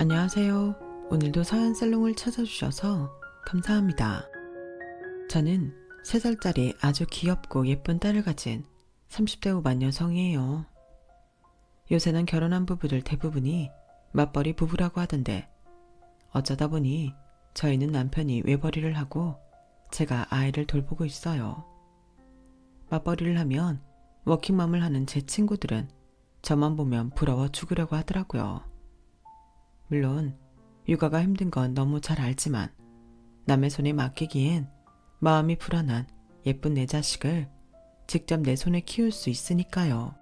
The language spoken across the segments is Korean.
안녕하세요. 오늘도 서현살롱을 찾아주셔서 감사합니다. 저는 3살짜리 아주 귀엽고 예쁜 딸을 가진 30대 후반 여성이에요. 요새는 결혼한 부부들 대부분이 맞벌이 부부라고 하던데 어쩌다 보니 저희는 남편이 외벌이를 하고 제가 아이를 돌보고 있어요. 맞벌이를 하면 워킹맘을 하는 제 친구들은 저만 보면 부러워 죽으려고 하더라고요. 물론 육아가 힘든 건 너무 잘 알지만 남의 손에 맡기기엔 마음이 불안한 예쁜 내 자식을 직접 내 손에 키울 수 있으니까요.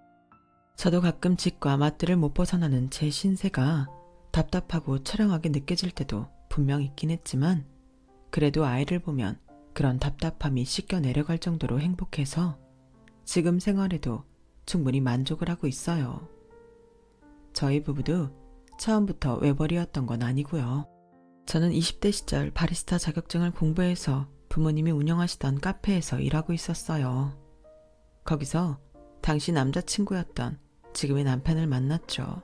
저도 가끔 집과 맞들을 못 벗어나는 제 신세가 답답하고 처량하게 느껴질 때도 분명 있긴 했지만 그래도 아이를 보면 그런 답답함이 씻겨 내려갈 정도로 행복해서 지금 생활에도 충분히 만족을 하고 있어요. 저희 부부도 처음부터 외벌이였던 건 아니고요. 저는 20대 시절 바리스타 자격증을 공부해서 부모님이 운영하시던 카페에서 일하고 있었어요. 거기서 당시 남자친구였던 지금의 남편을 만났죠.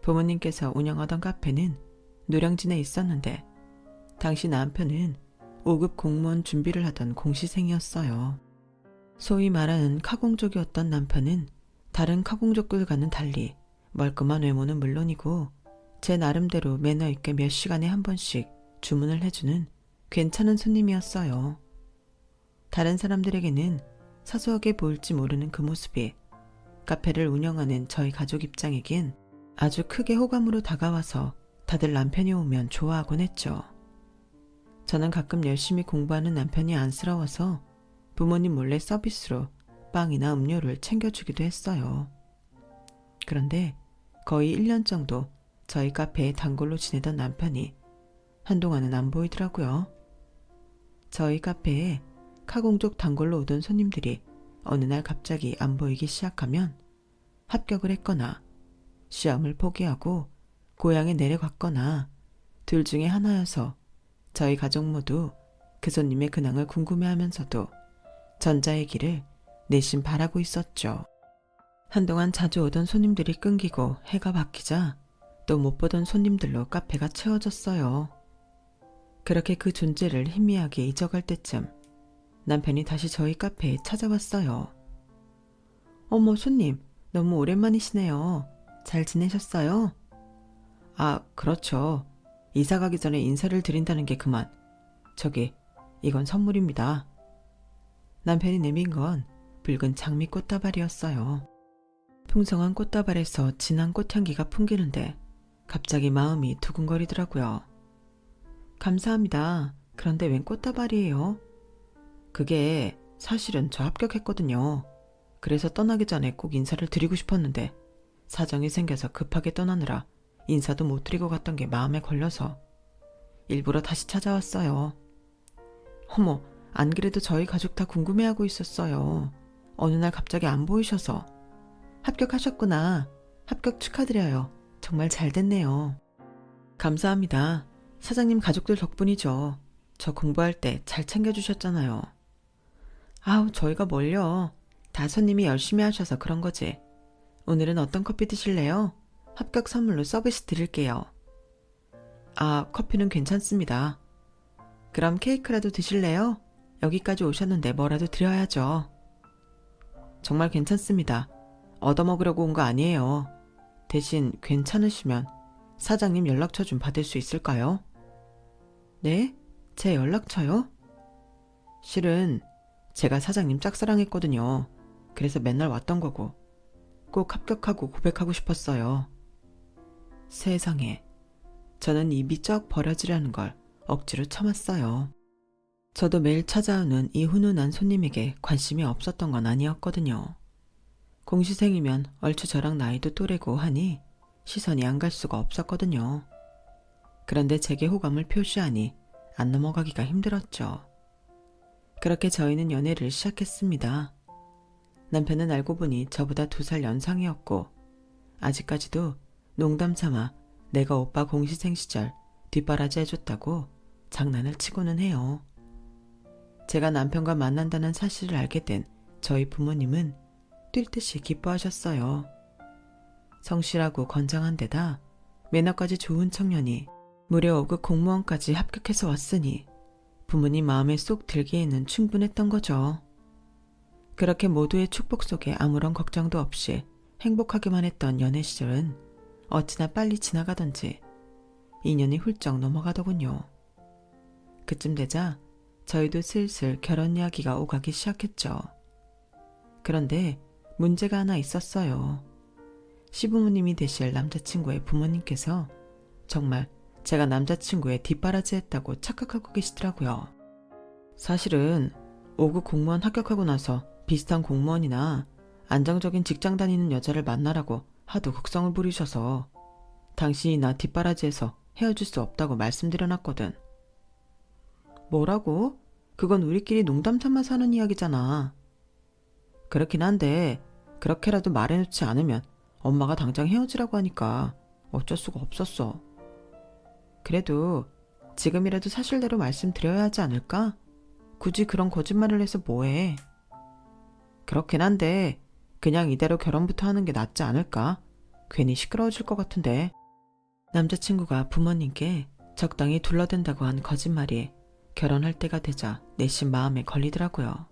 부모님께서 운영하던 카페는 노량진에 있었는데 당시 남편은 5급 공무원 준비를 하던 공시생이었어요. 소위 말하는 카공족이었던 남편은 다른 카공족들과는 달리 멀끔한 외모는 물론이고 제 나름대로 매너 있게 몇 시간에 한 번씩 주문을 해주는 괜찮은 손님이었어요. 다른 사람들에게는 사소하게 보일지 모르는 그 모습이 카페를 운영하는 저희 가족 입장에겐 아주 크게 호감으로 다가와서 다들 남편이 오면 좋아하곤 했죠. 저는 가끔 열심히 공부하는 남편이 안쓰러워서 부모님 몰래 서비스로 빵이나 음료를 챙겨주기도 했어요. 그런데 거의 1년 정도 저희 카페에 단골로 지내던 남편이 한동안은 안 보이더라고요. 저희 카페에 카공족 단골로 오던 손님들이 어느 날 갑자기 안 보이기 시작하면 합격을 했거나 시험을 포기하고 고향에 내려갔거나 둘 중에 하나여서 저희 가족 모두 그 손님의 근황을 궁금해하면서도 전자의 길을 내심 바라고 있었죠. 한동안 자주 오던 손님들이 끊기고 해가 바뀌자 또 못 보던 손님들로 카페가 채워졌어요. 그렇게 그 존재를 희미하게 잊어갈 때쯤 남편이 다시 저희 카페에 찾아왔어요. 어머 손님, 너무 오랜만이시네요. 잘 지내셨어요? 아, 그렇죠. 이사 가기 전에 인사를 드린다는 게 그만. 저기, 이건 선물입니다. 남편이 내민 건 붉은 장미 꽃다발이었어요. 풍성한 꽃다발에서 진한 꽃향기가 풍기는데 갑자기 마음이 두근거리더라고요. 감사합니다. 그런데 웬 꽃다발이에요? 그게 사실은 저 합격했거든요. 그래서 떠나기 전에 꼭 인사를 드리고 싶었는데 사정이 생겨서 급하게 떠나느라 인사도 못 드리고 갔던 게 마음에 걸려서 일부러 다시 찾아왔어요. 어머, 안 그래도 저희 가족 다 궁금해하고 있었어요. 어느 날 갑자기 안 보이셔서. 합격하셨구나. 합격 축하드려요. 정말 잘 됐네요. 감사합니다. 사장님 가족들 덕분이죠. 저 공부할 때 잘 챙겨주셨잖아요. 아우, 저희가 뭘요. 다 손님이 열심히 하셔서 그런 거지. 오늘은 어떤 커피 드실래요? 합격 선물로 서비스 드릴게요. 아, 커피는 괜찮습니다. 그럼 케이크라도 드실래요? 여기까지 오셨는데 뭐라도 드려야죠. 정말 괜찮습니다. 얻어먹으려고 온 거 아니에요. 대신 괜찮으시면 사장님 연락처 좀 받을 수 있을까요? 네? 제 연락처요? 실은 제가 사장님 짝사랑했거든요. 그래서 맨날 왔던 거고 꼭 합격하고 고백하고 싶었어요. 세상에, 저는 입이 쩍 벌어지려는 걸 억지로 참았어요. 저도 매일 찾아오는 이 훈훈한 손님에게 관심이 없었던 건 아니었거든요. 공시생이면 얼추 저랑 나이도 또래고 하니 시선이 안 갈 수가 없었거든요. 그런데 제게 호감을 표시하니 안 넘어가기가 힘들었죠. 그렇게 저희는 연애를 시작했습니다. 남편은 알고 보니 저보다 2살 연상이었고 아직까지도 농담 삼아 내가 오빠 공시생 시절 뒷바라지 해줬다고 장난을 치고는 해요. 제가 남편과 만난다는 사실을 알게 된 저희 부모님은 뛸 듯이 기뻐하셨어요. 성실하고 건장한 데다 매너까지 좋은 청년이 무려 5급 공무원까지 합격해서 왔으니 부모님 마음에 쏙 들기에는 충분했던 거죠. 그렇게 모두의 축복 속에 아무런 걱정도 없이 행복하기만 했던 연애 시절은 어찌나 빨리 지나가던지 2년이 훌쩍 넘어가더군요. 그쯤 되자 저희도 슬슬 결혼 이야기가 오가기 시작했죠. 그런데 문제가 하나 있었어요. 시부모님이 되실 남자친구의 부모님께서 정말 제가 남자친구의 뒷바라지 했다고 착각하고 계시더라고요. 사실은 5급 공무원 합격하고 나서 비슷한 공무원이나 안정적인 직장 다니는 여자를 만나라고 하도 극성을 부리셔서 당신이 나 뒷바라지해서 헤어질 수 없다고 말씀드려놨거든. 뭐라고? 그건 우리끼리 농담 삼아서 하는 이야기잖아. 그렇긴 한데 그렇게라도 말해놓지 않으면 엄마가 당장 헤어지라고 하니까 어쩔 수가 없었어. 그래도 지금이라도 사실대로 말씀드려야 하지 않을까? 굳이 그런 거짓말을 해서 뭐해. 그렇긴 한데 그냥 이대로 결혼부터 하는 게 낫지 않을까? 괜히 시끄러워질 것 같은데. 남자친구가 부모님께 적당히 둘러댄다고 한 거짓말이 결혼할 때가 되자 내심 마음에 걸리더라고요.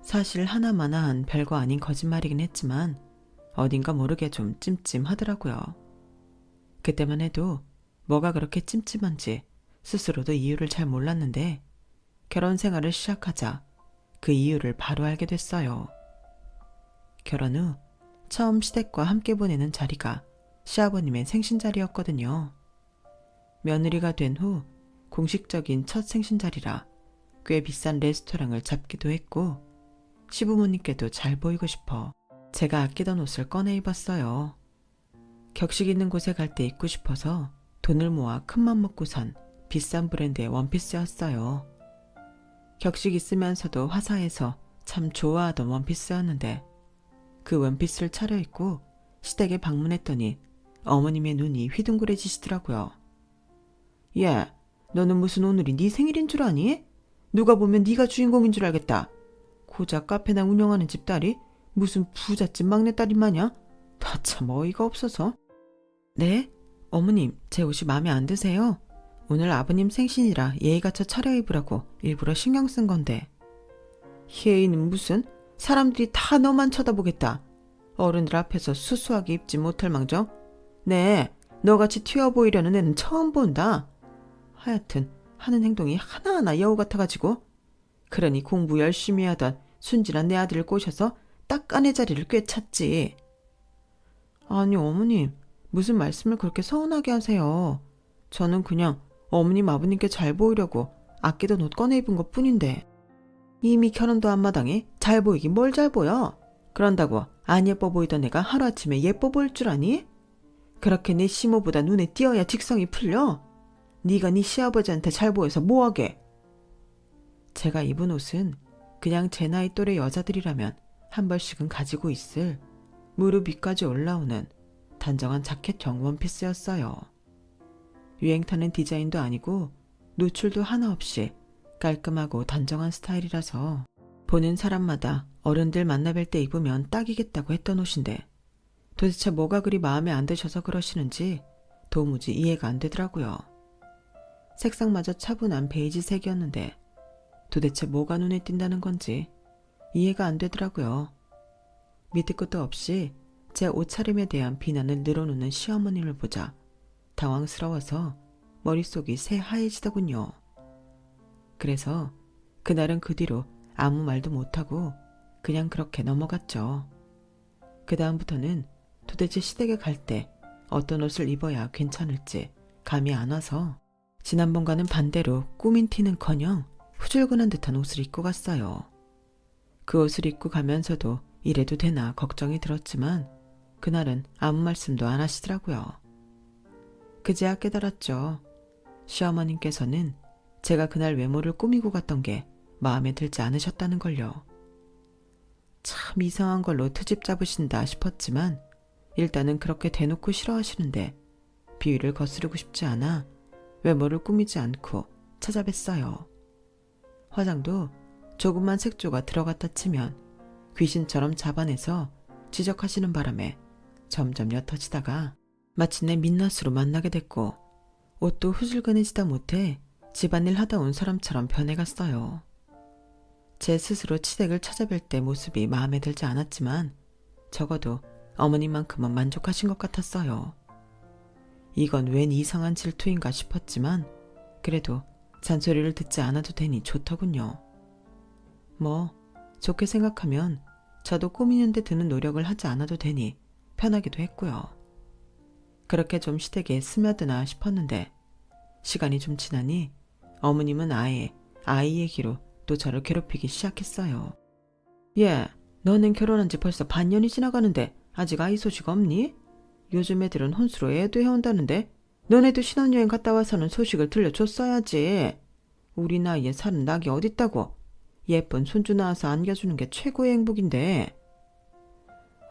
사실 하나마나한 별거 아닌 거짓말이긴 했지만 어딘가 모르게 좀 찜찜하더라고요. 그때만 해도 뭐가 그렇게 찜찜한지 스스로도 이유를 잘 몰랐는데 결혼 생활을 시작하자 그 이유를 바로 알게 됐어요. 결혼 후 처음 시댁과 함께 보내는 자리가 시아버님의 생신자리였거든요. 며느리가 된 후 공식적인 첫 생신자리라 꽤 비싼 레스토랑을 잡기도 했고 시부모님께도 잘 보이고 싶어 제가 아끼던 옷을 꺼내 입었어요. 격식 있는 곳에 갈 때 입고 싶어서 돈을 모아 큰맘 먹고 산 비싼 브랜드의 원피스였어요. 격식 있으면서도 화사해서 참 좋아하던 원피스였는데 그 원피스를 차려입고 시댁에 방문했더니 어머님의 눈이 휘둥그레지시더라고요. 야, 너는 무슨 오늘이 네 생일인 줄 아니? 누가 보면 네가 주인공인 줄 알겠다. 고작 카페나 운영하는 집딸이 무슨 부잣집 막내딸이 마냥? 다 참 어이가 없어서. 네? 어머님, 제 옷이 마음에 안 드세요? 오늘 아버님 생신이라 예의 갖춰 차려입으라고 일부러 신경 쓴 건데. 예의는 무슨? 사람들이 다 너만 쳐다보겠다. 어른들 앞에서 수수하게 입지 못할 망정? 네, 너같이 튀어 보이려는 애는 처음 본다. 하여튼 하는 행동이 하나하나 여우 같아가지고. 그러니 공부 열심히 하던 순진한 내 아들을 꼬셔서 딱 아내 자리를 꿰찼지. 아니 어머님, 무슨 말씀을 그렇게 서운하게 하세요. 저는 그냥 어머님 아버님께 잘 보이려고 아끼던 옷 꺼내 입은 것 뿐인데. 이미 결혼도 안 마당에 잘 보이긴 뭘 잘 보여. 그런다고 안 예뻐 보이던 애가 하루아침에 예뻐 보일 줄 아니? 그렇게 내 시모보다 눈에 띄어야 직성이 풀려. 네가 네 시아버지한테 잘 보여서 뭐하게. 제가 입은 옷은 그냥 제 나이 또래 여자들이라면 한 벌씩은 가지고 있을 무릎 위까지 올라오는 단정한 자켓형 원피스였어요. 유행 타는 디자인도 아니고 노출도 하나 없이 깔끔하고 단정한 스타일이라서 보는 사람마다 어른들 만나뵐 때 입으면 딱이겠다고 했던 옷인데 도대체 뭐가 그리 마음에 안 드셔서 그러시는지 도무지 이해가 안 되더라고요. 색상마저 차분한 베이지색이었는데 도대체 뭐가 눈에 띈다는 건지 이해가 안 되더라고요. 밑도 끝도 없이 제 옷차림에 대한 비난을 늘어놓는 시어머님을 보자 당황스러워서 머릿속이 새하얘지더군요. 그래서 그날은 그 뒤로 아무 말도 못하고 그냥 그렇게 넘어갔죠. 그 다음부터는 도대체 시댁에 갈 때 어떤 옷을 입어야 괜찮을지 감이 안 와서 지난번과는 반대로 꾸민 티는커녕 후줄근한 듯한 옷을 입고 갔어요. 그 옷을 입고 가면서도 이래도 되나 걱정이 들었지만 그날은 아무 말씀도 안 하시더라고요. 그제야 깨달았죠. 시어머님께서는 제가 그날 외모를 꾸미고 갔던 게 마음에 들지 않으셨다는 걸요. 참 이상한 걸로 트집 잡으신다 싶었지만 일단은 그렇게 대놓고 싫어하시는데 비위를 거스르고 싶지 않아 외모를 꾸미지 않고 찾아뵀어요. 화장도 조금만 색조가 들어갔다 치면 귀신처럼 잡아내서 지적하시는 바람에 점점 옅어지다가 마침내 민낯으로 만나게 됐고 옷도 후줄근해지다 못해 집안일 하다 온 사람처럼 변해갔어요. 제 스스로 치댁을 찾아뵐 때 모습이 마음에 들지 않았지만 적어도 어머님만큼은 만족하신 것 같았어요. 이건 웬 이상한 질투인가 싶었지만 그래도 잔소리를 듣지 않아도 되니 좋더군요. 뭐 좋게 생각하면 저도 꾸미는 데 드는 노력을 하지 않아도 되니 편하기도 했고요. 그렇게 좀 시댁에 스며드나 싶었는데 시간이 좀 지나니 어머님은 아예 아이 얘기로 또 저를 괴롭히기 시작했어요. 예, 너는 결혼한 지 벌써 반년이 지나가는데 아직 아이 소식 없니? 요즘 애들은 혼수로 애도 해온다는데 너네도 신혼여행 갔다 와서는 소식을 들려줬어야지. 우리 나이에 사는 낙이 어딨다고. 예쁜 손주 낳아서 안겨주는 게 최고의 행복인데.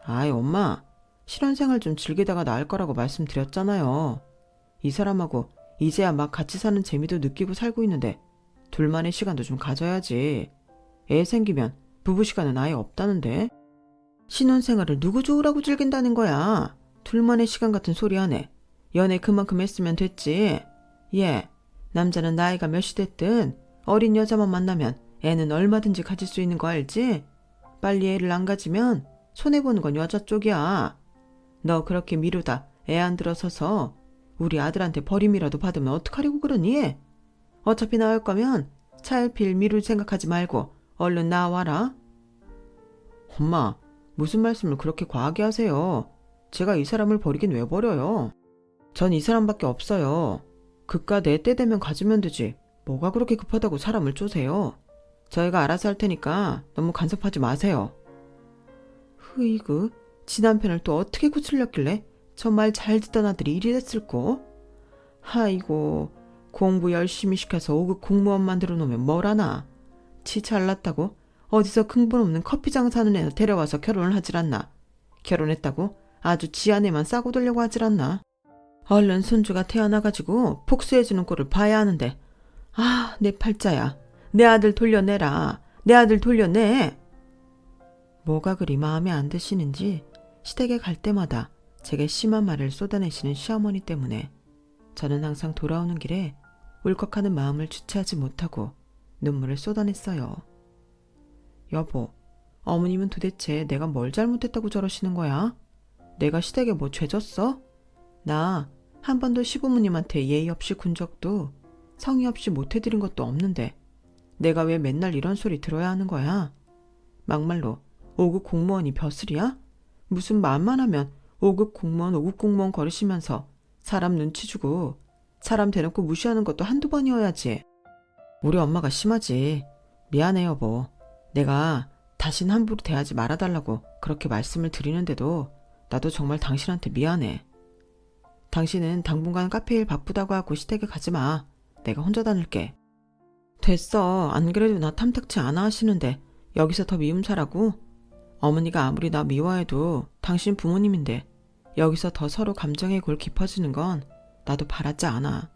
아이 엄마, 실혼생활 좀 즐기다가 나을 거라고 말씀드렸잖아요. 이 사람하고 이제야 막 같이 사는 재미도 느끼고 살고 있는데 둘만의 시간도 좀 가져야지. 애 생기면 부부 시간은 아예 없다는데. 신혼생활을 누구 좋으라고 즐긴다는 거야. 둘만의 시간 같은 소리 하네. 연애 그만큼 했으면 됐지. 예, 남자는 나이가 몇이 됐든 어린 여자만 만나면 애는 얼마든지 가질 수 있는 거 알지? 빨리 애를 안 가지면 손해보는 건 여자 쪽이야. 너 그렇게 미루다 애 안 들어서서 우리 아들한테 버림이라도 받으면 어떡하려고 그러니? 어차피 나올 거면 차일피일 미룰 생각하지 말고 얼른 나와라. 엄마, 무슨 말씀을 그렇게 과하게 하세요. 제가 이 사람을 버리긴 왜 버려요? 전 이 사람밖에 없어요. 그깟 내 때 되면 가지면 되지. 뭐가 그렇게 급하다고 사람을 쪼세요. 저희가 알아서 할 테니까 너무 간섭하지 마세요. 흐이그, 지 남편을 또 어떻게 구슬렸길래 저 말 잘 듣던 아들이 이리 됐을꼬? 아이고, 공부 열심히 시켜서 5급 공무원 만들어 놓으면 뭘 하나. 지 잘났다고 어디서 근본 없는 커피 장사하는 애 데려와서 결혼을 하질 않나. 결혼했다고 아주 지 아내만 싸고 돌려고 하질 않나. 얼른 손주가 태어나가지고 복수해주는 꼴을 봐야 하는데. 아, 내 팔자야. 내 아들 돌려내라. 내 아들 돌려내. 뭐가 그리 마음에 안 드시는지 시댁에 갈 때마다 제게 심한 말을 쏟아내시는 시어머니 때문에 저는 항상 돌아오는 길에 울컥하는 마음을 주체하지 못하고 눈물을 쏟아냈어요. 여보, 어머님은 도대체 내가 뭘 잘못했다고 저러시는 거야? 내가 시댁에 뭐 죄졌어? 나 한 번도 시부모님한테 예의 없이 군 적도 성의 없이 못해드린 것도 없는데 내가 왜 맨날 이런 소리 들어야 하는 거야? 막말로 5급 공무원이 벼슬이야? 무슨 말만 하면 5급 공무원 5급 공무원 거리시면서 사람 눈치 주고 사람 대놓고 무시하는 것도 한두 번이어야지. 우리 엄마가 심하지. 미안해 여보. 내가 다신 함부로 대하지 말아달라고 그렇게 말씀을 드리는데도 나도 정말 당신한테 미안해. 당신은 당분간 카페 일 바쁘다고 하고 시댁에 가지 마. 내가 혼자 다닐게. 됐어. 안 그래도 나 탐탁치 않아 하시는데 여기서 더 미움사라고? 어머니가 아무리 나 미워해도 당신 부모님인데 여기서 더 서로 감정의 골 깊어지는 건 나도 바라지 않아.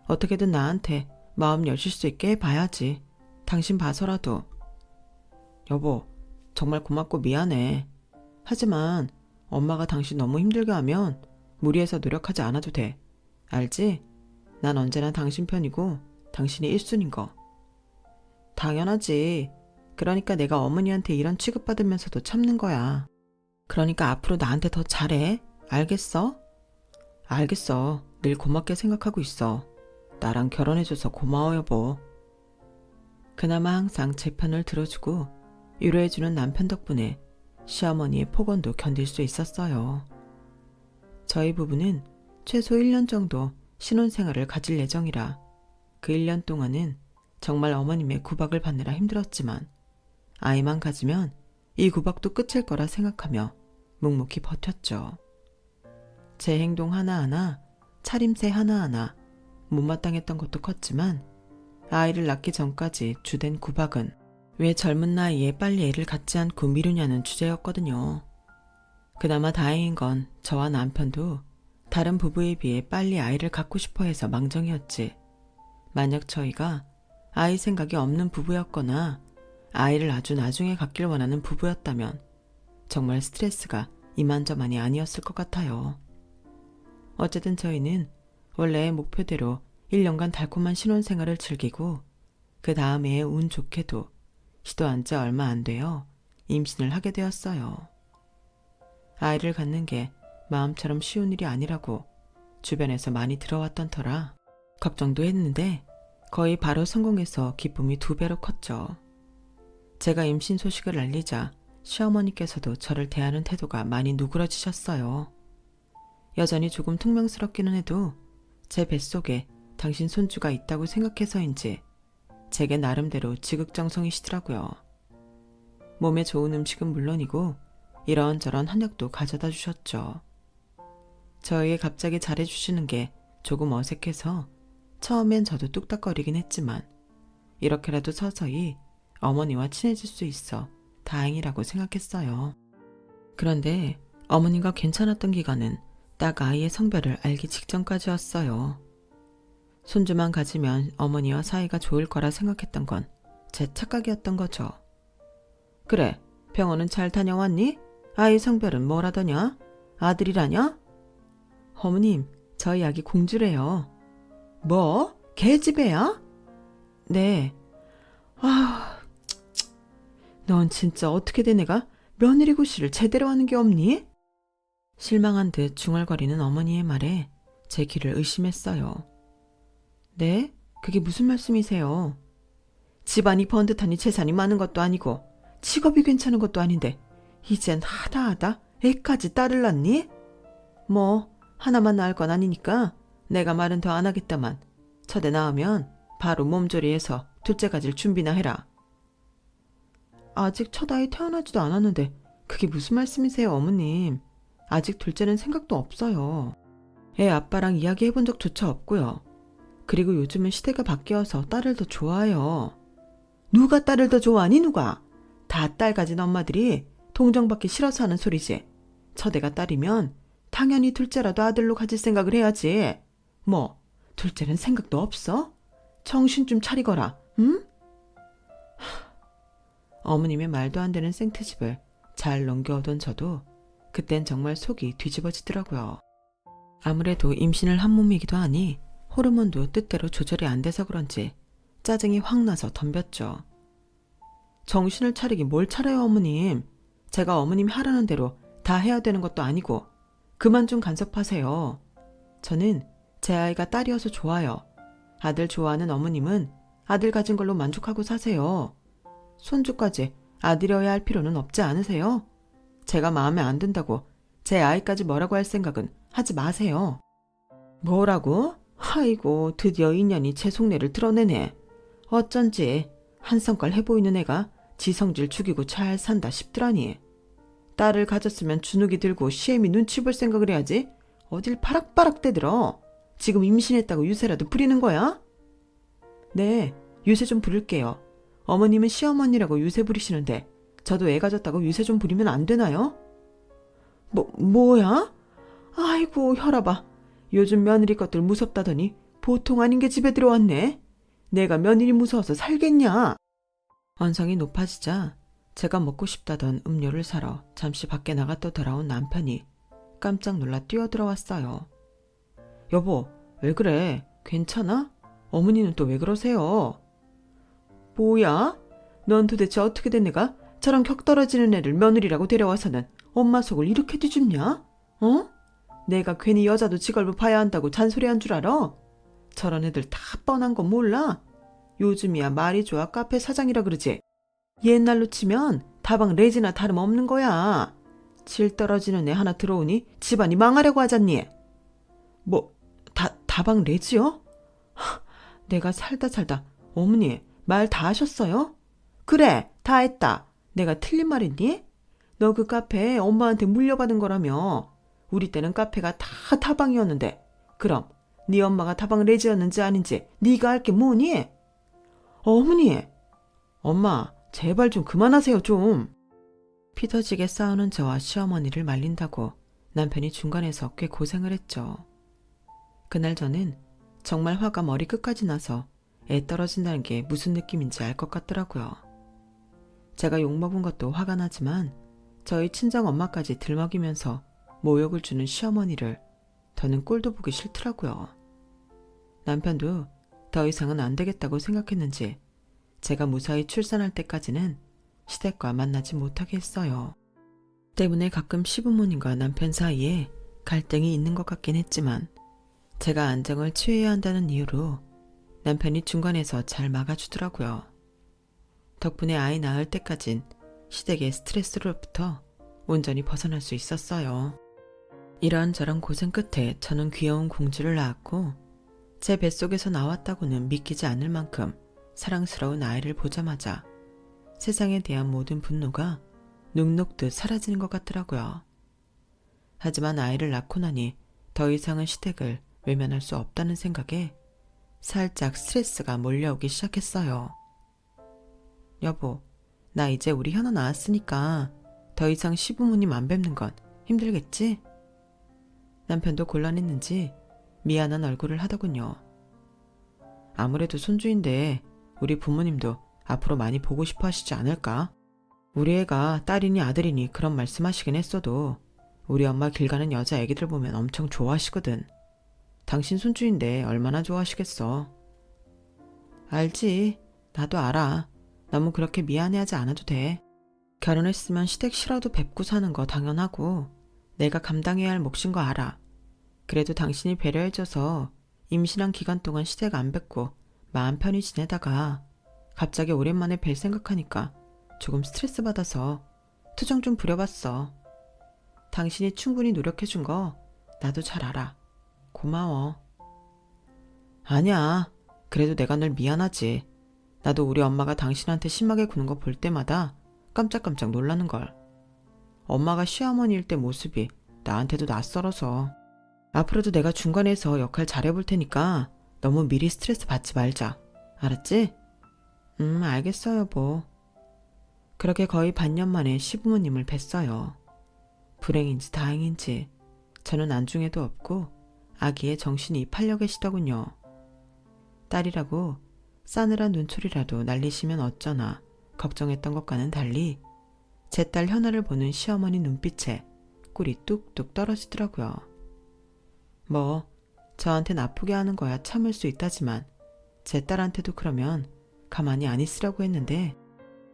어떻게든 나한테 마음 여실 수 있게 해봐야지. 당신 봐서라도. 여보, 정말 고맙고 미안해. 하지만 엄마가 당신 너무 힘들게 하면 무리해서 노력하지 않아도 돼. 알지? 난 언제나 당신 편이고 당신이 1순인 거. 당연하지. 그러니까 내가 어머니한테 이런 취급받으면서도 참는 거야. 그러니까 앞으로 나한테 더 잘해. 알겠어? 알겠어. 늘 고맙게 생각하고 있어. 나랑 결혼해줘서 고마워 여보. 그나마 항상 제 편을 들어주고 위로해주는 남편 덕분에 시어머니의 폭언도 견딜 수 있었어요. 저희 부부는 최소 1년 정도 신혼생활을 가질 예정이라 그 1년 동안은 정말 어머님의 구박을 받느라 힘들었지만 아이만 가지면 이 구박도 끝일 거라 생각하며 묵묵히 버텼죠. 제 행동 하나하나, 차림새 하나하나 못마땅했던 것도 컸지만 아이를 낳기 전까지 주된 구박은 왜 젊은 나이에 빨리 애를 갖지 않고 미루냐는 주제였거든요. 그나마 다행인 건 저와 남편도 다른 부부에 비해 빨리 아이를 갖고 싶어 해서 망정이었지. 만약 저희가 아이 생각이 없는 부부였거나 아이를 아주 나중에 갖길 원하는 부부였다면 정말 스트레스가 이만저만이 아니었을 것 같아요. 어쨌든 저희는 원래의 목표대로 1년간 달콤한 신혼생활을 즐기고 그 다음에 운 좋게도 시도한 지 얼마 안 되어 임신을 하게 되었어요. 아이를 갖는 게 마음처럼 쉬운 일이 아니라고 주변에서 많이 들어왔던 터라 걱정도 했는데 거의 바로 성공해서 기쁨이 2배로 컸죠. 제가 임신 소식을 알리자 시어머니께서도 저를 대하는 태도가 많이 누그러지셨어요. 여전히 조금 퉁명스럽기는 해도 제 뱃속에 당신 손주가 있다고 생각해서인지 제게 나름대로 지극정성이시더라고요. 몸에 좋은 음식은 물론이고 이런저런 한약도 가져다 주셨죠. 저에게 갑자기 잘해주시는 게 조금 어색해서 처음엔 저도 뚝딱거리긴 했지만 이렇게라도 서서히 어머니와 친해질 수 있어 다행이라고 생각했어요. 그런데 어머니가 괜찮았던 기간은 딱 아이의 성별을 알기 직전까지였어요. 손주만 가지면 어머니와 사이가 좋을 거라 생각했던 건 제 착각이었던 거죠. 그래, 병원은 잘 다녀왔니? 아이 성별은 뭐라더냐? 아들이라냐? 어머님, 저희 아기 공주래요. 뭐? 계집애야? 네. 넌 진짜 어떻게 된 애가 며느리 구실을 제대로 하는 게 없니? 실망한 듯 중얼거리는 어머니의 말에 제 귀를 의심했어요. 네? 그게 무슨 말씀이세요? 집안이 번듯하니 재산이 많은 것도 아니고 직업이 괜찮은 것도 아닌데 이젠 하다하다 애까지 딸을 낳니? 뭐 하나만 낳을 건 아니니까 내가 말은 더 안 하겠다만 첫애 낳으면 바로 몸조리해서 둘째 가질 준비나 해라. 아직 첫 아이 태어나지도 않았는데 그게 무슨 말씀이세요, 어머님? 아직 둘째는 생각도 없어요. 애 아빠랑 이야기해본 적조차 없고요. 그리고 요즘은 시대가 바뀌어서 딸을 더 좋아해요. 누가 딸을 더 좋아하니 누가? 다 딸 가진 엄마들이 동정받기 싫어서 하는 소리지. 첫애가 딸이면 당연히 둘째라도 아들로 가질 생각을 해야지. 뭐 둘째는 생각도 없어? 정신 좀 차리거라, 응? 어머님의 말도 안 되는 생트집을 잘 넘겨오던 저도 그땐 정말 속이 뒤집어지더라고요. 아무래도 임신을 한 몸이기도 하니 호르몬도 뜻대로 조절이 안 돼서 그런지 짜증이 확 나서 덤볐죠. 정신을 차리긴 뭘 차려요, 어머님. 제가 어머님이 하라는 대로 다 해야 되는 것도 아니고 그만 좀 간섭하세요. 저는 제 아이가 딸이어서 좋아요. 아들 좋아하는 어머님은 아들 가진 걸로 만족하고 사세요. 손주까지 아들이어야 할 필요는 없지 않으세요? 제가 마음에 안 든다고 제 아이까지 뭐라고 할 생각은 하지 마세요. 뭐라고? 아이고, 드디어 인연이 제 속내를 드러내네. 어쩐지 한성깔 해보이는 애가 지 성질 죽이고 잘 산다 싶더라니. 딸을 가졌으면 주눅이 들고 시애미 눈치 볼 생각을 해야지. 어딜 바락바락 대들어. 지금 임신했다고 유세라도 부리는 거야? 네, 유세 좀 부릴게요. 어머님은 시어머니라고 유세 부리시는데 저도 애 가졌다고 유세 좀 부리면 안 되나요? 뭐야? 아이고, 혈압아. 요즘 며느리 것들 무섭다더니 보통 아닌 게 집에 들어왔네. 내가 며느리 무서워서 살겠냐? 언성이 높아지자 제가 먹고 싶다던 음료를 사러 잠시 밖에 나갔다 돌아온 남편이 깜짝 놀라 뛰어들어왔어요. 여보, 왜 그래? 괜찮아? 어머니는 또 왜 그러세요? 뭐야? 넌 도대체 어떻게 된 애가 저런 격 떨어지는 애를 며느리라고 데려와서는 엄마 속을 이렇게 뒤집냐? 어? 내가 괜히 여자도 직업을 봐야 한다고 잔소리한 줄 알아? 저런 애들 다 뻔한 거 몰라? 요즘이야 말이 좋아 카페 사장이라 그러지. 옛날로 치면 다방 레지나 다름없는 거야. 질 떨어지는 애 하나 들어오니 집안이 망하려고 하잖니. 뭐 다방 레지요? 내가 살다 어머니 말 다 하셨어요? 그래, 다 했다. 내가 틀린 말 했니? 너 그 카페 엄마한테 물려받은 거라며. 우리 때는 카페가 다 다방이었는데 그럼 네 엄마가 다방 레지였는지 아닌지 네가 알 게 뭐니? 어머니, 엄마 제발 좀 그만하세요 좀. 피 터지게 싸우는 저와 시어머니를 말린다고 남편이 중간에서 꽤 고생을 했죠. 그날 저는 정말 화가 머리 끝까지 나서 애 떨어진다는 게 무슨 느낌인지 알 것 같더라고요. 제가 욕먹은 것도 화가 나지만 저희 친정 엄마까지 들먹이면서 모욕을 주는 시어머니를 더는 꼴도 보기 싫더라고요. 남편도 더 이상은 안 되겠다고 생각했는지 제가 무사히 출산할 때까지는 시댁과 만나지 못하게 했어요. 때문에 가끔 시부모님과 남편 사이에 갈등이 있는 것 같긴 했지만 제가 안정을 취해야 한다는 이유로 남편이 중간에서 잘 막아주더라고요. 덕분에 아이 낳을 때까진 시댁의 스트레스로부터 온전히 벗어날 수 있었어요. 이런저런 고생 끝에 저는 귀여운 공주를 낳았고 제 뱃속에서 나왔다고는 믿기지 않을 만큼 사랑스러운 아이를 보자마자 세상에 대한 모든 분노가 눈 녹듯 사라지는 것 같더라고요. 하지만 아이를 낳고 나니 더 이상은 시댁을 외면할 수 없다는 생각에 살짝 스트레스가 몰려오기 시작했어요. 여보, 나 이제 우리 현아 낳았으니까 더 이상 시부모님 안 뵙는 건 힘들겠지? 남편도 곤란했는지 미안한 얼굴을 하더군요. 아무래도 손주인데 우리 부모님도 앞으로 많이 보고 싶어 하시지 않을까? 우리 애가 딸이니 아들이니 그런 말씀하시긴 했어도 우리 엄마 길 가는 여자 애기들 보면 엄청 좋아하시거든. 당신 손주인데 얼마나 좋아하시겠어. 알지. 나도 알아. 너무 그렇게 미안해하지 않아도 돼. 결혼했으면 시댁 싫어도 뵙고 사는 거 당연하고 내가 감당해야 할 몫인 거 알아. 그래도 당신이 배려해줘서 임신한 기간 동안 시댁 안 뵙고 마음 편히 지내다가 갑자기 오랜만에 뵐 생각하니까 조금 스트레스 받아서 투정 좀 부려봤어. 당신이 충분히 노력해준 거 나도 잘 알아. 고마워. 아니야. 그래도 내가 늘 미안하지. 나도 우리 엄마가 당신한테 심하게 구는 거 볼 때마다 깜짝깜짝 놀라는걸. 엄마가 시어머니일 때 모습이 나한테도 낯설어서. 앞으로도 내가 중간에서 역할 잘해볼 테니까 너무 미리 스트레스 받지 말자. 알았지? 알겠어 여보. 그렇게 거의 반년 만에 시부모님을 뵀어요. 불행인지 다행인지 저는 안중에도 없고 아기의 정신이 팔려 계시더군요. 딸이라고 싸늘한 눈초리라도 날리시면 어쩌나 걱정했던 것과는 달리 제 딸 현아를 보는 시어머니 눈빛에 꿀이 뚝뚝 떨어지더라고요. 뭐 저한텐 아프게 하는 거야 참을 수 있다지만 제 딸한테도 그러면 가만히 안 있으라고 했는데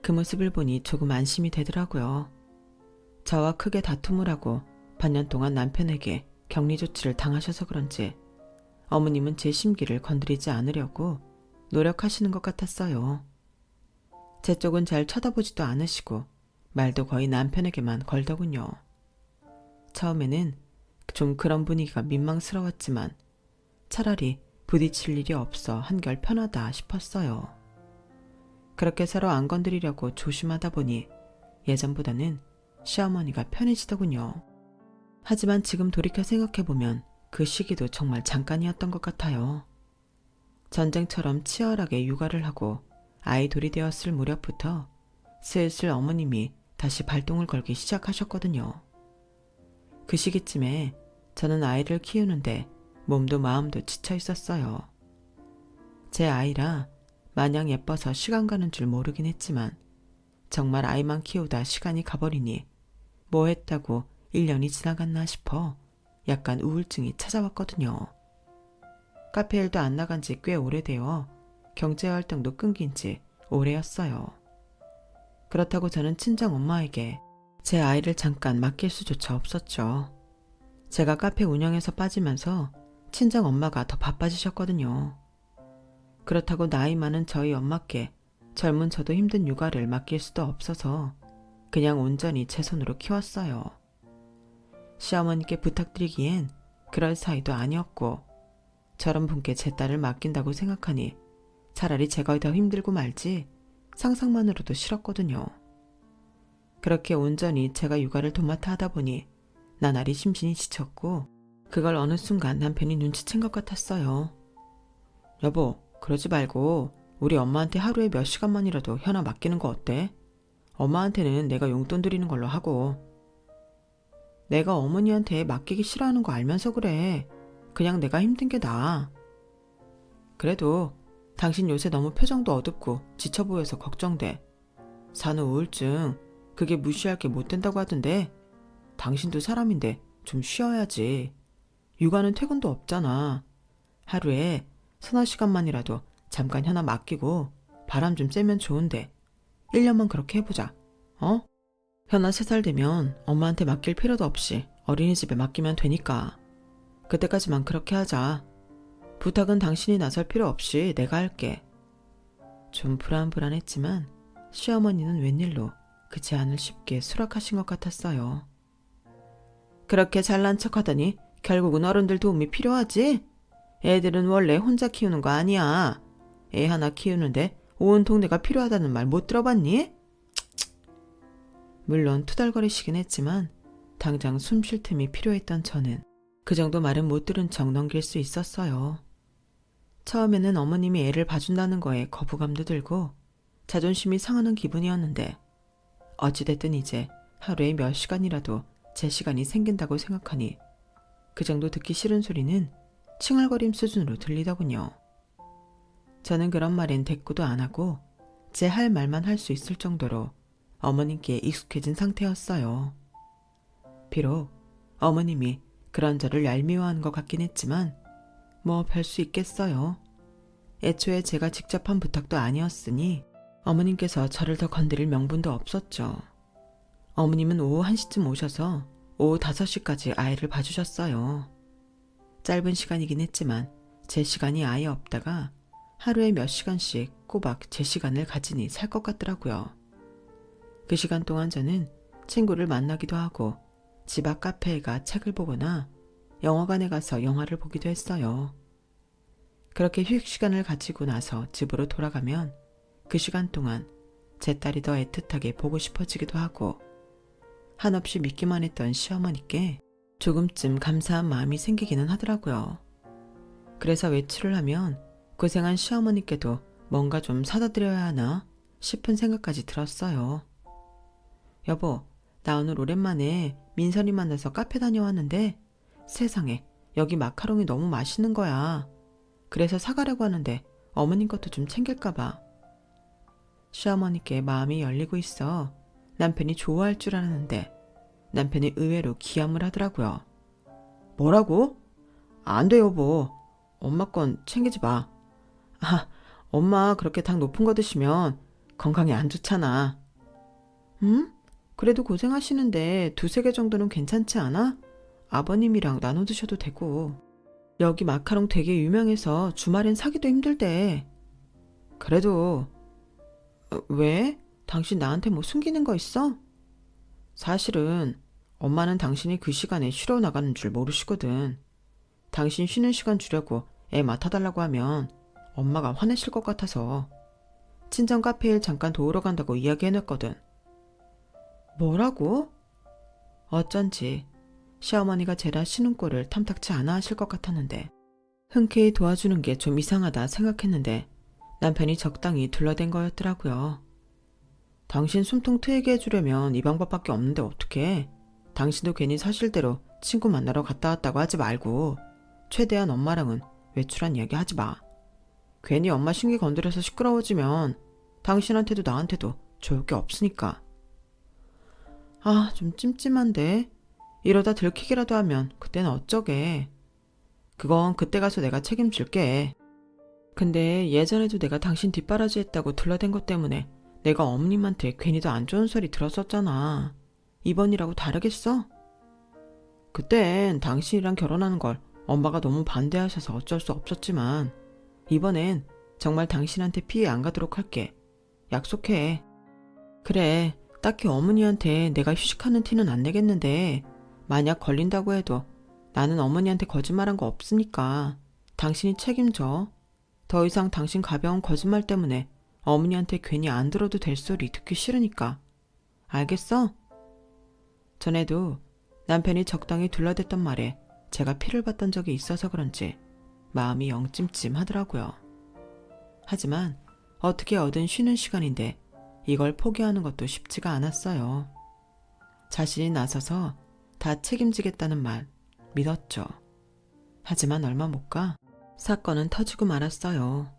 그 모습을 보니 조금 안심이 되더라고요. 저와 크게 다툼을 하고 반년 동안 남편에게 격리 조치를 당하셔서 그런지 어머님은 제 심기를 건드리지 않으려고 노력하시는 것 같았어요. 제 쪽은 잘 쳐다보지도 않으시고 말도 거의 남편에게만 걸더군요. 처음에는 좀 그런 분위기가 민망스러웠지만 차라리 부딪힐 일이 없어 한결 편하다 싶었어요. 그렇게 서로 안 건드리려고 조심하다 보니 예전보다는 시어머니가 편해지더군요. 하지만 지금 돌이켜 생각해보면 그 시기도 정말 잠깐이었던 것 같아요. 전쟁처럼 치열하게 육아를 하고 아이돌이 되었을 무렵부터 슬슬 어머님이 다시 발동을 걸기 시작하셨거든요. 그 시기쯤에 저는 아이를 키우는데 몸도 마음도 지쳐 있었어요. 제 아이라 마냥 예뻐서 시간 가는 줄 모르긴 했지만 정말 아이만 키우다 시간이 가버리니 뭐 했다고 1년이 지나갔나 싶어 약간 우울증이 찾아왔거든요. 카페 일도 안 나간 지 꽤 오래되어 경제활동도 끊긴 지 오래였어요. 그렇다고 저는 친정 엄마에게 제 아이를 잠깐 맡길 수조차 없었죠. 제가 카페 운영에서 빠지면서 친정 엄마가 더 바빠지셨거든요. 그렇다고 나이 많은 저희 엄마께 젊은 저도 힘든 육아를 맡길 수도 없어서 그냥 온전히 제 손으로 키웠어요. 시어머니께 부탁드리기엔 그럴 사이도 아니었고 저런 분께 제 딸을 맡긴다고 생각하니 차라리 제가 더 힘들고 말지 상상만으로도 싫었거든요. 그렇게 온전히 제가 육아를 도맡아 하다 보니 나날이 심신이 지쳤고 그걸 어느 순간 남편이 눈치챈 것 같았어요. 여보, 그러지 말고 우리 엄마한테 하루에 몇 시간만이라도 현아 맡기는 거 어때? 엄마한테는 내가 용돈 드리는 걸로 하고. 내가 어머니한테 맡기기 싫어하는 거 알면서 그래. 그냥 내가 힘든 게 나아. 그래도 당신 요새 너무 표정도 어둡고 지쳐 보여서 걱정돼. 산후 우울증 그게 무시할 게 못 된다고 하던데 당신도 사람인데 좀 쉬어야지. 육아는 퇴근도 없잖아. 하루에 서너 시간만이라도 잠깐 현아 맡기고 바람 좀 쐬면 좋은데 1년만 그렇게 해보자. 어? 현아 3살 되면 엄마한테 맡길 필요도 없이 어린이집에 맡기면 되니까. 그때까지만 그렇게 하자. 부탁은 당신이 나설 필요 없이 내가 할게. 좀 불안불안했지만 시어머니는 웬일로 그 제안을 쉽게 수락하신 것 같았어요. 그렇게 잘난 척하더니 결국은 어른들 도움이 필요하지? 애들은 원래 혼자 키우는 거 아니야. 애 하나 키우는데 온 동네가 필요하다는 말 못 들어봤니? 물론 투덜거리시긴 했지만 당장 숨 쉴 틈이 필요했던 저는 그 정도 말은 못 들은 척 넘길 수 있었어요. 처음에는 어머님이 애를 봐준다는 거에 거부감도 들고 자존심이 상하는 기분이었는데 어찌됐든 이제 하루에 몇 시간이라도 제 시간이 생긴다고 생각하니 그 정도 듣기 싫은 소리는 칭얼거림 수준으로 들리더군요. 저는 그런 말엔 대꾸도 안 하고 제 할 말만 할 수 있을 정도로 어머님께 익숙해진 상태였어요. 비록 어머님이 그런 저를 얄미워하는 것 같긴 했지만 뭐 별 수 있겠어요. 애초에 제가 직접 한 부탁도 아니었으니 어머님께서 저를 더 건드릴 명분도 없었죠. 어머님은 오후 1시쯤 오셔서 오후 5시까지 아이를 봐주셨어요. 짧은 시간이긴 했지만 제 시간이 아예 없다가 하루에 몇 시간씩 꼬박 제 시간을 가지니 살 것 같더라고요. 그 시간 동안 저는 친구를 만나기도 하고 집 앞 카페에 가 책을 보거나 영화관에 가서 영화를 보기도 했어요. 그렇게 휴식 시간을 가지고 나서 집으로 돌아가면 그 시간 동안 제 딸이 더 애틋하게 보고 싶어지기도 하고 한없이 믿기만 했던 시어머니께 조금쯤 감사한 마음이 생기기는 하더라고요. 그래서 외출을 하면 고생한 시어머니께도 뭔가 좀 사다 드려야 하나 싶은 생각까지 들었어요. 여보, 나 오늘 오랜만에 민선이 만나서 카페 다녀왔는데 세상에 여기 마카롱이 너무 맛있는 거야. 그래서 사가려고 하는데 어머님 것도 좀 챙길까봐. 시어머니께 마음이 열리고 있어 남편이 좋아할 줄 알았는데 남편이 의외로 기함을 하더라고요. 뭐라고? 안 돼 여보. 엄마 건 챙기지 마. 아, 엄마 그렇게 당 높은 거 드시면 건강에 안 좋잖아. 응? 그래도 고생하시는데 2-3개 정도는 괜찮지 않아? 아버님이랑 나눠 드셔도 되고. 여기 마카롱 되게 유명해서 주말엔 사기도 힘들대. 그래도 왜? 당신 나한테 뭐 숨기는 거 있어? 사실은 엄마는 당신이 그 시간에 쉬러 나가는 줄 모르시거든. 당신 쉬는 시간 주려고 애 맡아달라고 하면 엄마가 화내실 것 같아서 친정 카페 일 잠깐 도우러 간다고 이야기해놨거든. 뭐라고? 어쩐지 시어머니가 제라 쉬는 꼴을 탐탁치 않아 하실 것 같았는데 흔쾌히 도와주는 게 좀 이상하다 생각했는데 남편이 적당히 둘러댄 거였더라고요. 당신 숨통 트이게 해주려면 이 방법밖에 없는데 어떡해. 당신도 괜히 사실대로 친구 만나러 갔다 왔다고 하지 말고 최대한 엄마랑은 외출한 이야기 하지 마. 괜히 엄마 신기 건드려서 시끄러워지면 당신한테도 나한테도 좋을 게 없으니까. 아, 좀 찜찜한데. 이러다 들키기라도 하면 그때는 어쩌게. 그건 그때 가서 내가 책임질게. 근데 예전에도 내가 당신 뒷바라지 했다고 둘러댄 것 때문에 내가 어머님한테 괜히 더 안 좋은 소리 들었었잖아. 이번이라고 다르겠어? 그땐 당신이랑 결혼하는 걸 엄마가 너무 반대하셔서 어쩔 수 없었지만 이번엔 정말 당신한테 피해 안 가도록 할게. 약속해. 그래, 딱히 어머니한테 내가 휴식하는 티는 안 내겠는데 만약 걸린다고 해도 나는 어머니한테 거짓말한 거 없으니까 당신이 책임져. 더 이상 당신 가벼운 거짓말 때문에 어머니한테 괜히 안 들어도 될 소리 듣기 싫으니까. 알겠어? 전에도 남편이 적당히 둘러댔던 말에 제가 피를 봤던 적이 있어서 그런지 마음이 영 찜찜하더라고요. 하지만 어떻게 얻은 쉬는 시간인데 이걸 포기하는 것도 쉽지가 않았어요. 자신이 나서서 다 책임지겠다는 말 믿었죠. 하지만 얼마 못 가 사건은 터지고 말았어요.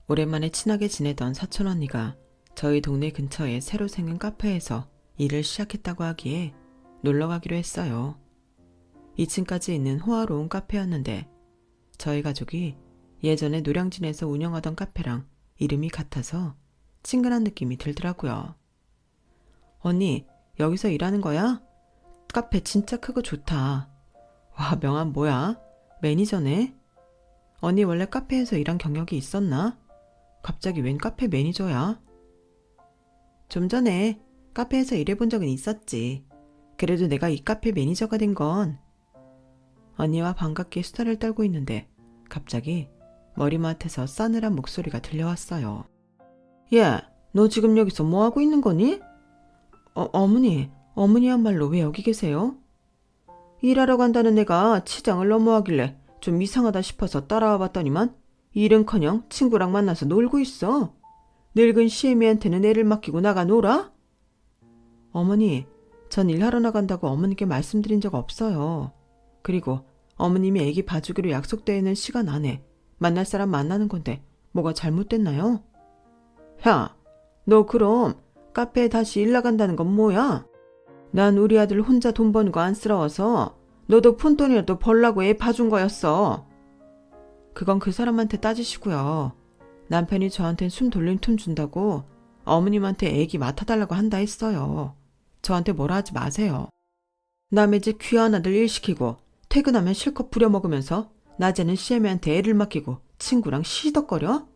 오랜만에 친하게 지내던 사촌 언니가 저희 동네 근처에 새로 생긴 카페에서 일을 시작했다고 하기에 놀러 가기로 했어요. 2층까지 있는 호화로운 카페였는데 저희 가족이 예전에 노량진에서 운영하던 카페랑 이름이 같아서 친근한 느낌이 들더라고요. 언니, 여기서 일하는 거야? 카페 진짜 크고 좋다. 와, 명함 뭐야? 매니저네? 언니 원래 카페에서 일한 경력이 있었나? 갑자기 웬 카페 매니저야? 좀 전에 카페에서 일해본 적은 있었지. 그래도 내가 이 카페 매니저가 된 건. 언니와 반갑게 수다를 떨고 있는데 갑자기 머리맡에서 싸늘한 목소리가 들려왔어요. 야, 너 지금 여기서 뭐 하고 있는 거니? 어머니야말로 왜 여기 계세요? 일하러 간다는 애가 치장을 넘어가길래 좀 이상하다 싶어서 따라와 봤더니만 일은커녕 친구랑 만나서 놀고 있어. 늙은 시애미한테는 애를 맡기고 나가 놀아? 어머니, 전 일하러 나간다고 어머니께 말씀드린 적 없어요. 그리고 어머님이 애기 봐주기로 약속되어 있는 시간 안에 만날 사람 만나는 건데 뭐가 잘못됐나요? 야, 너 그럼 카페에 다시 일 나간다는 건 뭐야? 난 우리 아들 혼자 돈 버는 거 안쓰러워서 너도 푼돈이라도 벌라고 애 봐준 거였어. 그건 그 사람한테 따지시고요. 남편이 저한텐 숨 돌림 틈 준다고 어머님한테 애기 맡아달라고 한다 했어요. 저한테 뭐라 하지 마세요. 남의 집 귀한 아들 일 시키고 퇴근하면 실컷 부려먹으면서 낮에는 시애미한테 애를 맡기고 친구랑 시덕거려?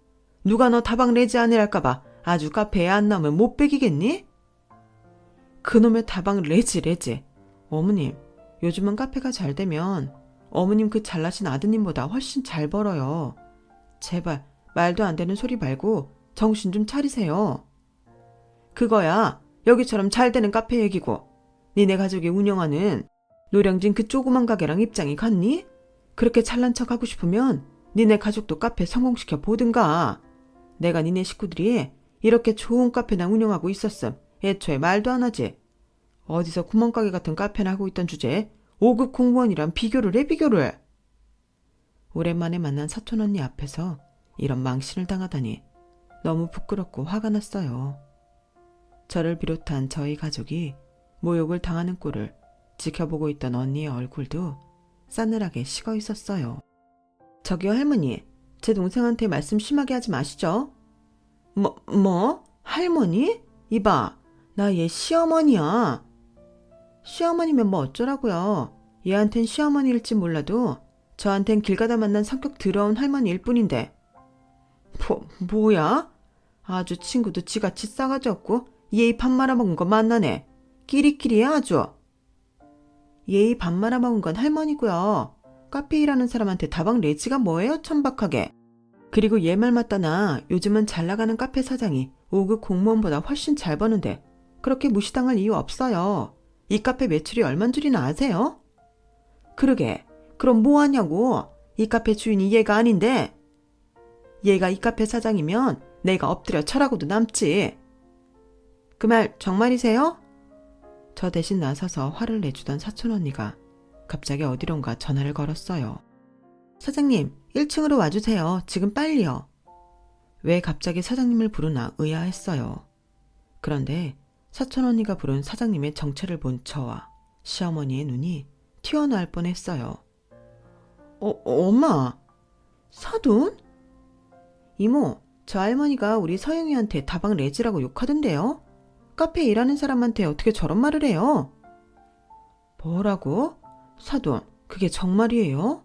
누가 너 다방 내지 아니랄까봐 아주 카페에 안 나오면 못 배기겠니? 그놈의 다방 레지. 어머님, 요즘은 카페가 잘 되면 어머님 그 잘나신 아드님보다 훨씬 잘 벌어요. 제발 말도 안 되는 소리 말고 정신 좀 차리세요. 그거야 여기처럼 잘 되는 카페 얘기고 니네 가족이 운영하는 노량진 그 조그만 가게랑 입장이 같니? 그렇게 잘난 척 하고 싶으면 니네 가족도 카페 성공시켜 보든가. 내가 니네 식구들이 이렇게 좋은 카페나 운영하고 있었음 애초에 말도 안 하지. 어디서 구멍가게 같은 카페나 하고 있던 주제에 5급 공무원이랑 비교를 해. 오랜만에 만난 사촌 언니 앞에서 이런 망신을 당하다니 너무 부끄럽고 화가 났어요. 저를 비롯한 저희 가족이 모욕을 당하는 꼴을 지켜보고 있던 언니의 얼굴도 싸늘하게 식어 있었어요. 저기요 할머니, 제 동생한테 말씀 심하게 하지 마시죠. 뭐? 할머니? 이봐, 나 얘 시어머니야. 시어머니면 뭐 어쩌라고요. 얘한텐 시어머니일지 몰라도 저한텐 길 가다 만난 성격 더러운 할머니일 뿐인데. 뭐야? 아주 친구도 지같이 싸가지 없고 예의 밥 말아먹은 거 만나네. 끼리끼리해 아주. 예의 밥 말아먹은 건 할머니고요. 카페 일하는 사람한테 다방 레지가 뭐예요 천박하게. 그리고 얘 말 맞다나 요즘은 잘 나가는 카페 사장이 5급 공무원보다 훨씬 잘 버는데 그렇게 무시당할 이유 없어요. 이 카페 매출이 얼만 줄이나 아세요? 그러게, 그럼 뭐 하냐고. 이 카페 주인이 얘가 아닌데. 얘가 이 카페 사장이면 내가 엎드려 철하고도 남지. 그 말 정말이세요? 저 대신 나서서 화를 내주던 사촌 언니가 갑자기 어디론가 전화를 걸었어요. 사장님, 1층으로 와주세요. 지금 빨리요. 왜 갑자기 사장님을 부르나 의아했어요. 그런데 사촌 언니가 부른 사장님의 정체를 본 저와 시어머니의 눈이 튀어나올 뻔했어요. 엄마, 사돈? 이모, 저 할머니가 우리 서영이한테 다방 레지라고 욕하던데요. 카페에 일하는 사람한테 어떻게 저런 말을 해요? 뭐라고? 사돈, 그게 정말이에요?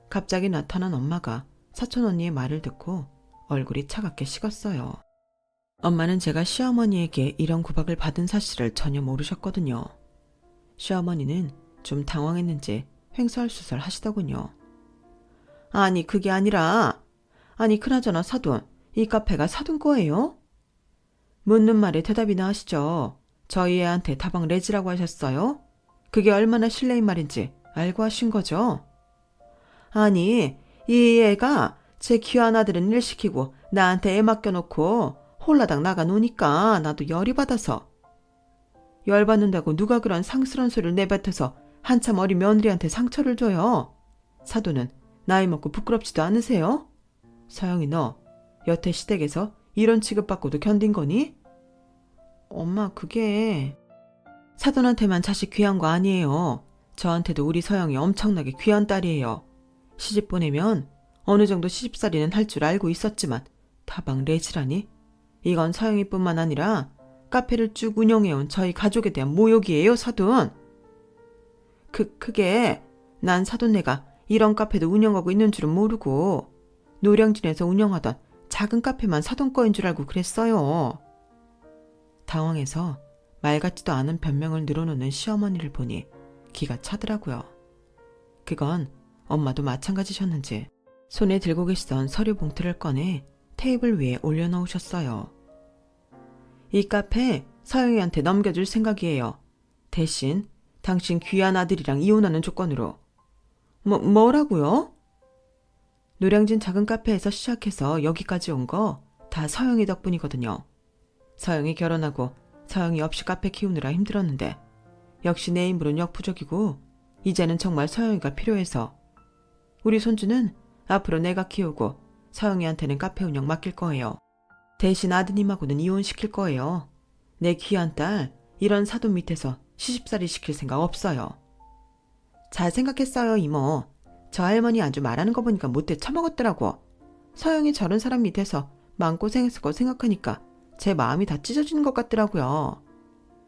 갑자기 나타난 엄마가 사촌 언니의 말을 듣고 얼굴이 차갑게 식었어요. 엄마는 제가 시어머니에게 이런 구박을 받은 사실을 전혀 모르셨거든요. 시어머니는 좀 당황했는지 횡설수설 하시더군요. 아니 그게 아니라, 아니 그나저나 사돈, 이 카페가 사돈 거예요? 묻는 말에 대답이나 하시죠. 저희 애한테 다방 레지라고 하셨어요? 그게 얼마나 실례인 말인지 알고 하신 거죠? 아니, 이 애가 제 귀한 아들은 일 시키고 나한테 애 맡겨놓고 홀라당 나가 노니까 나도 열이 받아서. 열받는다고 누가 그런 상스러운 소리를 내뱉어서 한참 어린 며느리한테 상처를 줘요. 사돈은 나이 먹고 부끄럽지도 않으세요? 서영이 너 여태 시댁에서 이런 취급받고도 견딘 거니? 엄마 그게... 사돈한테만 자식 귀한 거 아니에요. 저한테도 우리 서영이 엄청나게 귀한 딸이에요. 시집 보내면 어느 정도 시집살이는 할 줄 알고 있었지만 다방 레지라니? 이건 서영이뿐만 아니라 카페를 쭉 운영해온 저희 가족에 대한 모욕이에요, 사돈. 그게 난 사돈네가 이런 카페도 운영하고 있는 줄은 모르고 노량진에서 운영하던 작은 카페만 사돈 거인 줄 알고 그랬어요. 당황해서 말 같지도 않은 변명을 늘어놓는 시어머니를 보니 기가 차더라고요. 그건 엄마도 마찬가지셨는지 손에 들고 계시던 서류 봉투를 꺼내 테이블 위에 올려놓으셨어요. 이 카페 서영이한테 넘겨줄 생각이에요. 대신 당신 귀한 아들이랑 이혼하는 조건으로. 뭐라고요? 노량진 작은 카페에서 시작해서 여기까지 온 거 다 서영이 덕분이거든요. 서영이 결혼하고 서영이 없이 카페 키우느라 힘들었는데 역시 내 힘으론 역부족이고 이제는 정말 서영이가 필요해서 우리 손주는 앞으로 내가 키우고 서영이한테는 카페 운영 맡길 거예요. 대신 아드님하고는 이혼시킬 거예요. 내 귀한 딸 이런 사돈 밑에서 시집살이 시킬 생각 없어요. 잘 생각했어요, 이모. 저 할머니 아주 말하는 거 보니까 못돼 처먹었더라고. 서영이 저런 사람 밑에서 마음고생했을 거 생각하니까 제 마음이 다 찢어지는 것 같더라고요.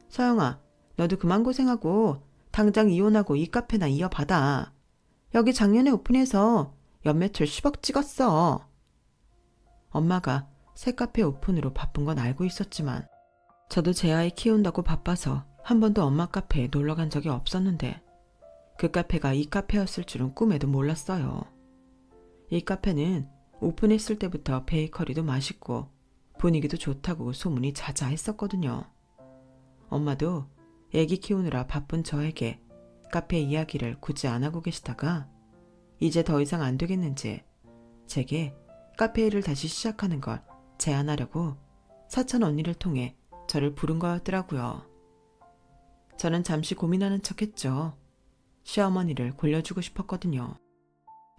서영아, 너도 그만 고생하고 당장 이혼하고 이 카페나 이어받아. 여기 작년에 오픈해서 연매출 10억 찍었어. 엄마가 새 카페 오픈으로 바쁜 건 알고 있었지만 저도 제 아이 키운다고 바빠서 한 번도 엄마 카페에 놀러 간 적이 없었는데 그 카페가 이 카페였을 줄은 꿈에도 몰랐어요. 이 카페는 오픈했을 때부터 베이커리도 맛있고 분위기도 좋다고 소문이 자자했었거든요. 엄마도 애기 키우느라 바쁜 저에게 카페 이야기를 굳이 안 하고 계시다가 이제 더 이상 안 되겠는지 제게 카페 일을 다시 시작하는 걸 제안하려고 사촌 언니를 통해 저를 부른 거였더라고요. 저는 잠시 고민하는 척했죠. 시어머니를 골려주고 싶었거든요.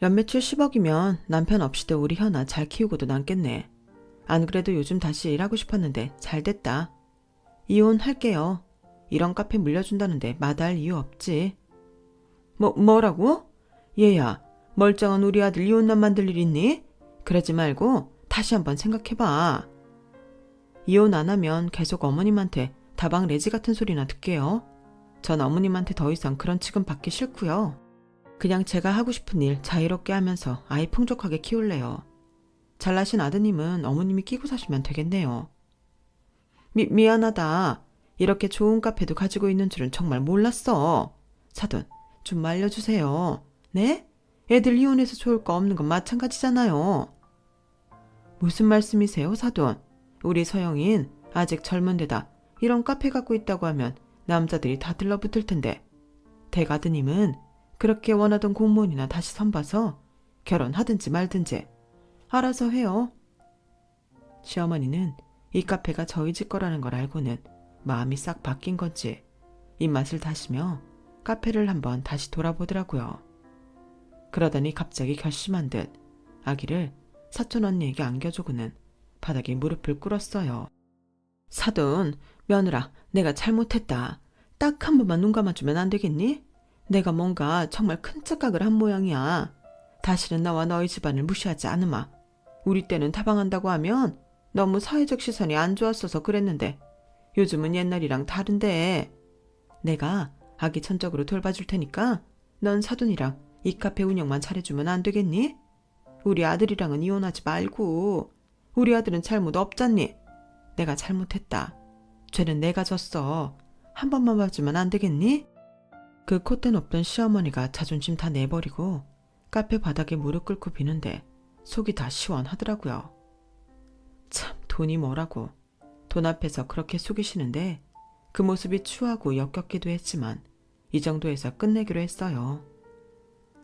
연매출 10억이면 남편 없이도 우리 현아 잘 키우고도 남겠네. 안 그래도 요즘 다시 일하고 싶었는데 잘 됐다. 이혼할게요. 이런 카페 물려준다는데 마다할 이유 없지. 뭐라고? 얘야, 멀쩡한 우리 아들 이혼남 만들 일 있니? 그러지 말고 다시 한번 생각해봐. 이혼 안 하면 계속 어머님한테 다방 레지 같은 소리나 듣게요. 전 어머님한테 더 이상 그런 취급 받기 싫고요. 그냥 제가 하고 싶은 일 자유롭게 하면서 아이 풍족하게 키울래요. 잘나신 아드님은 어머님이 끼고 사시면 되겠네요. 미안하다. 이렇게 좋은 카페도 가지고 있는 줄은 정말 몰랐어. 사돈, 좀 말려주세요. 네? 애들 이혼해서 좋을 거 없는 건 마찬가지잖아요. 무슨 말씀이세요, 사돈? 우리 서영인 아직 젊은 데다 이런 카페 갖고 있다고 하면 남자들이 다 들러붙을 텐데 대가드님은 그렇게 원하던 공무원이나 다시 선봐서 결혼하든지 말든지 알아서 해요. 시어머니는 이 카페가 저희 집 거라는 걸 알고는 마음이 싹 바뀐 건지 입맛을 다시며 카페를 한번 다시 돌아보더라고요. 그러더니 갑자기 결심한 듯 아기를 사촌 언니에게 안겨주고는 바닥에 무릎을 꿇었어요. 사돈, 며느라, 내가 잘못했다. 딱 한 번만 눈 감아주면 안 되겠니? 내가 뭔가 정말 큰 착각을 한 모양이야. 다시는 나와 너희 집안을 무시하지 않으마. 우리 때는 다방한다고 하면 너무 사회적 시선이 안 좋았어서 그랬는데 요즘은 옛날이랑 다른데. 내가 아기 천적으로 돌봐줄 테니까 넌 사돈이랑 이 카페 운영만 잘해주면 안 되겠니? 우리 아들이랑은 이혼하지 말고. 우리 아들은 잘못 없잖니. 내가 잘못했다. 죄는 내가 졌어. 한 번만 봐주면 안 되겠니? 그 콧대 높던 시어머니가 자존심 다 내버리고 카페 바닥에 무릎 꿇고 비는데 속이 다 시원하더라고요. 참 돈이 뭐라고. 돈 앞에서 그렇게 속이시는데 그 모습이 추하고 역겹기도 했지만 이 정도에서 끝내기로 했어요.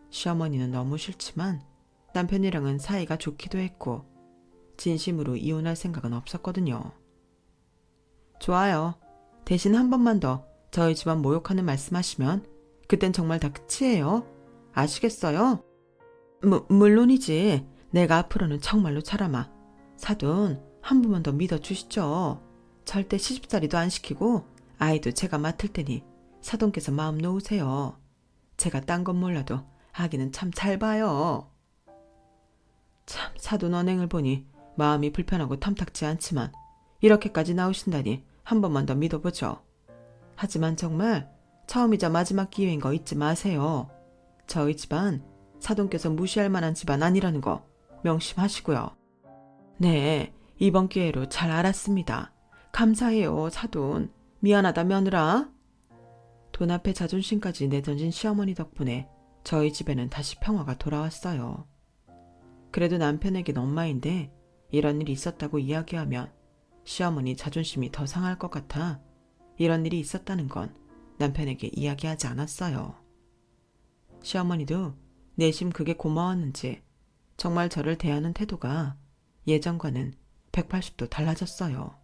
시어머니는 너무 싫지만 남편이랑은 사이가 좋기도 했고 진심으로 이혼할 생각은 없었거든요. 좋아요. 대신 한 번만 더 저희 집안 모욕하는 말씀하시면 그땐 정말 다 끝이에요. 아시겠어요? 물론이지. 내가 앞으로는 정말로 차라마. 사돈, 한 번만 더 믿어주시죠. 절대 시집살이도 안 시키고 아이도 제가 맡을 테니 사돈께서 마음 놓으세요. 제가 딴 건 몰라도 아기는 참 잘 봐요. 참 사돈 언행을 보니 마음이 불편하고 탐탁지 않지만 이렇게까지 나오신다니 한 번만 더 믿어보죠. 하지만 정말 처음이자 마지막 기회인 거 잊지 마세요. 저희 집안 사돈께서 무시할 만한 집안 아니라는 거 명심하시고요. 네, 이번 기회로 잘 알았습니다. 감사해요, 사돈. 미안하다, 며느라. 돈 앞에 자존심까지 내던진 시어머니 덕분에 저희 집에는 다시 평화가 돌아왔어요. 그래도 남편에겐 엄마인데 이런 일이 있었다고 이야기하면 시어머니 자존심이 더 상할 것 같아 이런 일이 있었다는 건 남편에게 이야기하지 않았어요. 시어머니도 내심 그게 고마웠는지 정말 저를 대하는 태도가 예전과는 180도 달라졌어요.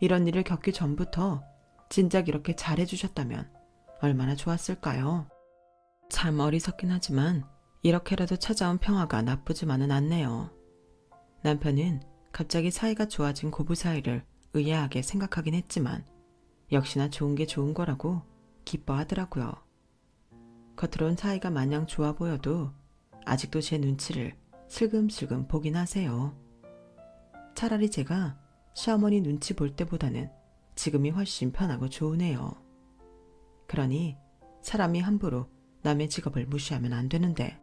이런 일을 겪기 전부터 진작 이렇게 잘해주셨다면 얼마나 좋았을까요? 참 어리석긴 하지만 이렇게라도 찾아온 평화가 나쁘지만은 않네요. 남편은 갑자기 사이가 좋아진 고부 사이를 의아하게 생각하긴 했지만 역시나 좋은 게 좋은 거라고 기뻐하더라고요. 겉으론 사이가 마냥 좋아 보여도 아직도 제 눈치를 슬금슬금 보긴 하세요. 차라리 제가 시어머니 눈치 볼 때보다는 지금이 훨씬 편하고 좋으네요. 그러니 사람이 함부로 남의 직업을 무시하면 안 되는데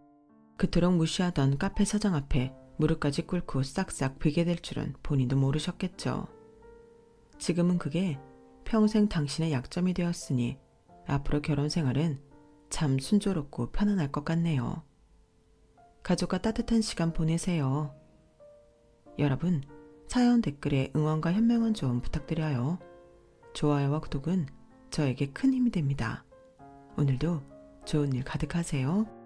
그토록 무시하던 카페 사장 앞에 무릎까지 꿇고 싹싹 비게 될 줄은 본인도 모르셨겠죠. 지금은 그게 평생 당신의 약점이 되었으니 앞으로 결혼 생활은 참 순조롭고 편안할 것 같네요. 가족과 따뜻한 시간 보내세요. 여러분, 사연 댓글에 응원과 현명한 조언 부탁드려요. 좋아요와 구독은 저에게 큰 힘이 됩니다. 오늘도 좋은 일 가득하세요.